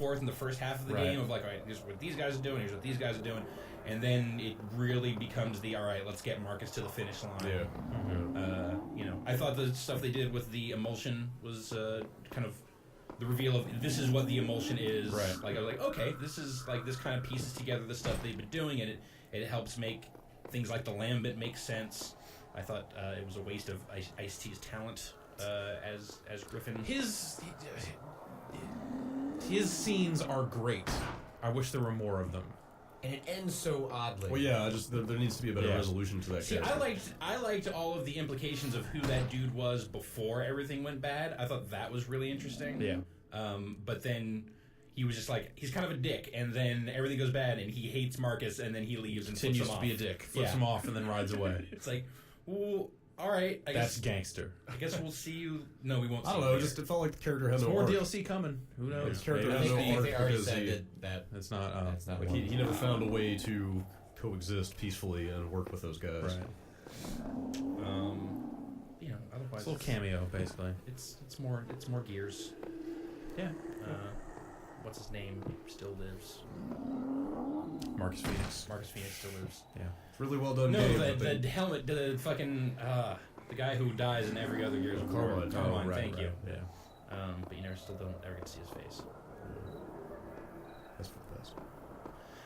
forth in the first half of the game of like, all right, here's what these guys are doing, here's what these guys are doing, and then it really becomes all right, let's get Marcus to the finish line. I thought the stuff they did with the emulsion was kind of the reveal of this is what the emulsion is. Like I was like, okay, this is like this kind of pieces together the stuff they've been doing, and it helps make things like the Lambent make sense. I thought it was a waste of Ice-T's talent as Griffin. His scenes are great. I wish there were more of them. And it ends so oddly. Well, yeah, there needs to be a better resolution to that. See, I liked all of the implications of who that dude was before everything went bad. I thought that was really interesting. Yeah. But then he was just like, he's kind of a dick, and then everything goes bad, and he hates Marcus, and then he leaves and continues flips him to be off. a dick, flips him off, and then rides away. It's like, well, all right. That's gangster. I guess we'll see you. No, we won't. I don't know. It felt like the character had There's no more arc. DLC coming. Who knows? The character I has no think arc they already because said that it's not. that's not like he never found a way to coexist peacefully and work with those guys. Right. Otherwise, It's a little cameo, basically. It's more Gears. Yeah. What's his name? Still lives. Marcus Phoenix. Marcus Phoenix still lives. Yeah. It's really well done. No, game, the helmet, the fucking the guy who dies in every other Gears of War. Carmine. Thank you. Yeah. But you still don't ever get to see his face. That's for the best.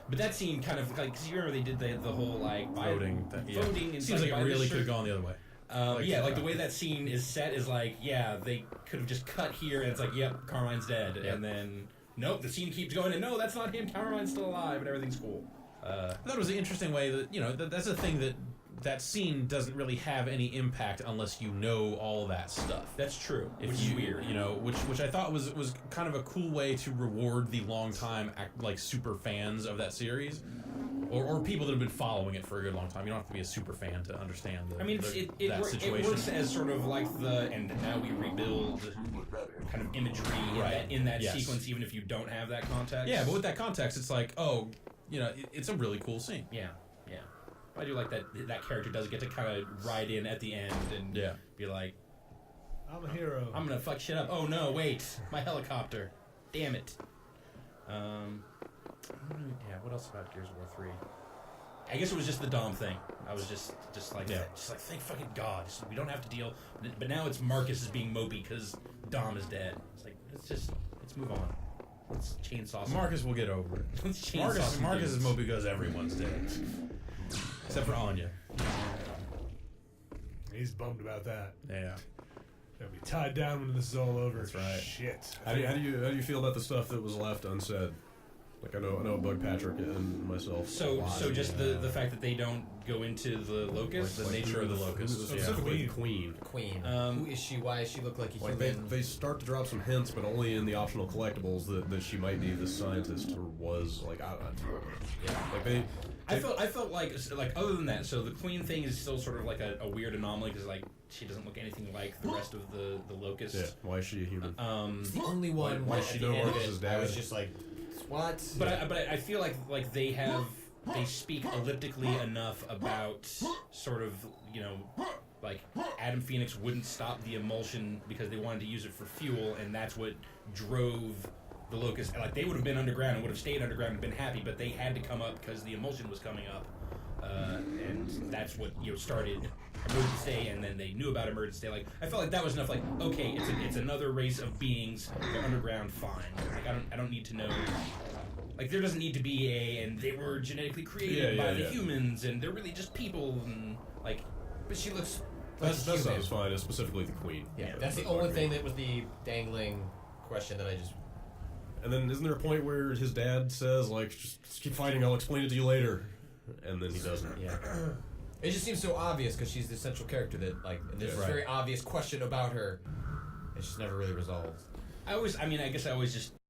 But that scene kind of like, cause you remember they did the whole like Voting. Voting. And seems like it really could have gone the other way. Like the way that scene is set is like, yeah, they could have just cut here, and it's like, yep, Carmine's dead, and then nope, the scene keeps going, and no, that's not him. Carmine's still alive, and everything's cool. I thought it was an interesting way that that's a thing that scene doesn't really have any impact unless you know all that stuff. That's true. Which is weird. Which I thought was kind of a cool way to reward the long-time super fans of that series. Or people that have been following it for a good long time. You don't have to be a super fan to understand that situation. It works as sort of like and now we rebuild kind of imagery in that sequence, even if you don't have that context. Yeah, but with that context, it's like, it's a really cool scene. Yeah. I do like that character does get to kind of ride in at the end and be like, I'm a hero. I'm gonna fuck shit up. Oh no, wait, my helicopter. Damn it. What else about Gears of War 3? I guess it was just the Dom thing. I was just like thank fucking God. We don't have to deal. But now it's Marcus is being mopey because Dom is dead. It's like, let's move on. Let's chainsaw. Marcus will get over it. Let's chainsaw. Marcus is mopey because everyone's dead. Except for Anya. He's bummed about that. Yeah. He'll be tied down when this is all over. That's right. Shit. How do you feel about the stuff that was left unsaid? Like I know it bugged Patrick and myself. So just the fact that they don't go into the locust, the nature of the locust, specifically Queen. Who is she? Why does she look like a human? They start to drop some hints, but only in the optional collectibles that she might be the scientist or was like I don't know. Yeah. Like I felt like other than that, so the Queen thing is still sort of like a weird anomaly because like she doesn't look anything like the rest of the locust. Yeah. Why is she a human? It's the only one. Why she know Marcus's dad? I was just like, what? But I feel like they speak elliptically enough about sort of like Adam Phoenix wouldn't stop the emulsion because they wanted to use it for fuel, and that's what drove the locust. Like they would have been underground and would have stayed underground and been happy, but they had to come up because the emulsion was coming up, and that's what started Emergence Day, and then they knew about Emergence Day. Like I felt like that was enough. Like okay, it's another race of beings. They're underground, fine. Like I don't need to know. Like there doesn't need to be and they were genetically created by the humans, and they're really just people, and like. But she looks. That sounds fine. It's specifically the Queen. Yeah, that's the only thing that was the dangling question that I just. And then isn't there a point where his dad says like, just keep fighting, I'll explain it to you later, and then he doesn't. Yeah. It just seems so obvious because she's the central character that like, and there's this very obvious question about her. It's just never really resolved. I guess I always just